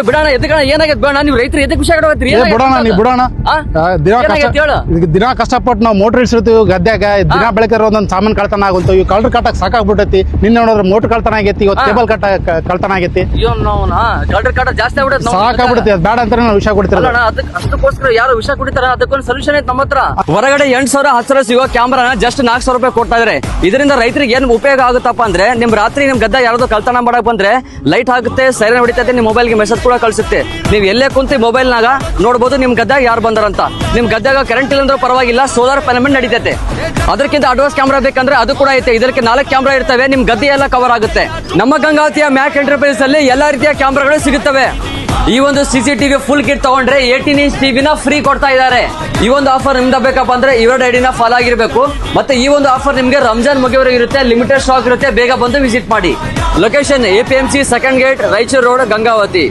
ಬಿಡೋಣ ಎದಕ್ಕೆ ಏನಾಗೈತೆ ಬೇಡ ನೀವು ರೈತರು ಎದಕ್ಕೆ ಖುಷಿ ಆಗೋತ್ರಿ ಬಿಡೋಣ ನೀ ಬಿಡೋಣ ಹೇಳು ದಿನ ಕಷ್ಟಪಟ್ಟು ನಾವು ಮೋಟರ್ ಇಡ್ಸಿರ್ತೀವಿ ಗದ್ಯಾಗ ದಿನ ಬೆಳಗ್ಗೆ ಒಂದೊಂದು ಸಾಮಾನು ಕಳ್ತನ ಆಗುಂತ ಇವ್ ಕಳ್ರ ಕಟ್ಟಕ್ ಸಾಕಾಗ್ಬಿಟ್ಟೈತಿ ನಿನ್ನೆ ನೋಡಿದ್ರೆ ಮೋಟರ್ ಕಳ್ತನ ಆಗೈತಿ ಇವತ್ತು ಕೇಬಲ್ ಕಳ್ತನ ಆಗೈತಿ ಕಳ್ರ ಕಾಟ ಜಾಸ್ತಿ ಆಗ್ಬಿಡುತ್ತೆ ಸಾಕಾಗ್ಬಿಡುತ್ತೆ ಅದ್ ಬೇಡ ಅಂತ ನಾವು ವಿಷಯ ಕೊಡ್ತಿರಲ್ಲ ಅದಕ್ಕೋಸ್ಕರ ಯಾರು ವಿಷ ಕುಡಿತಾರ ಅದಕ್ಕೊಂದು ಸೊಲ್ಯೂಷನ್ ಐತೆ ನಮ್ಮ ಹತ್ರ ಹೊರಗಡೆ 8,000 10,000 ಸಿಗೋ ಕ್ಯಾಮ್ರಾನ ಜಸ್ಟ್ 4,000 ರೂಪಾಯಿ ಕೊಡ್ತಾ ಇದಾರೆ ಇದರಿಂದ ರೈತರಿಗೆ ಏನ್ ಉಪಯೋಗ ಆಗುತ್ತಪ್ಪ ಅಂದ್ರೆ ನಿಮ್ ರಾತ್ರಿ ನಿಮ್ ಗದ್ದೆ ಯಾವ್ದೋ ಕಳ್ತನ ಮಾಡಕ್ ಬಂದ್ರೆ ಲೈಟ್ ಹಾಕುತ್ತೆ ಸೈರನ್ ಹೊಡಿತೈತೆ ನಿಮ್ ಮೊಬೈಲ್ಗೆ ಮೆಸೇಜ್ ಕೂಡ ಕಳ್ಸುತ್ತೆ ನೀವ್ ಎಲ್ಲೇ ಕುಂತಿ ಮೊಬೈಲ್ ನಾಗ ನೋಡ್ಬೋದು ನಿಮ್ ಗದ್ದಾಗ ಯಾರು ಬಂದಾರಂತ ನಿಮ್ ಗದ್ದಾಗ ಕರೆಂಟ್ ಇಲ್ಲ ಅಂದ್ರೆ ಪರವಾಗಿಲ್ಲ ಸೋಲಾರ್ ಪ್ಯಾನಲ್ ನಡೀತೈತೆ ಅದಕ್ಕಿಂತ ಅಡ್ವಾನ್ಸ್ ಕ್ಯಾಮ್ರಾ ಬೇಕಂದ್ರೆ ಅದು ಕೂಡ ಐತೆ ಇದಕ್ಕೆ 4 ಕ್ಯಾಮ್ರಾ ಇರ್ತವೆ ನಿಮ್ ಗದ್ದೆ ಎಲ್ಲ ಕವರ್ ಆಗುತ್ತೆ ನಮ್ಮ ಗಂಗಾವತಿಯ ಮ್ಯಾಕ್ ಎಂಟರ್ಪ್ರೈಸ್ ಅಲ್ಲಿ ಎಲ್ಲಾ ರೀತಿಯ ಕ್ಯಾಮ್ರಾಗಳು ಸಿಗುತ್ತವೆ ಈ ಒಂದು CCTV ಫುಲ್ ಕಿಟ್ ತಗೊಂಡ್ರೆ 18 ಇಂಚ್ ಟಿವಿನ ಫ್ರೀ ಕೊಡ್ತಾ ಇದ್ದಾರೆ ಈ ಒಂದು ಆಫರ್ ನಿಮ್ದ ಬೇಕಪ್ಪ ಅಂದ್ರೆ ಇವೆರಡು ಐಡಿನ ಫಾಲೋ ಆಗಿರ್ಬೇಕು ಮತ್ತೆ ಈ ಒಂದು ಆಫರ್ ನಿಮ್ಗೆ ರಂಜಾನ್ ಮುಗಿಯವರೆಗೆ ಇರುತ್ತೆ ಲಿಮಿಟೆಡ್ ಸ್ಟಾಕ್ ಇರುತ್ತೆ ಬೇಗ ಬಂದು ವಿಸಿಟ್ ಮಾಡಿ location APMC second gate Raichur road Gangavathi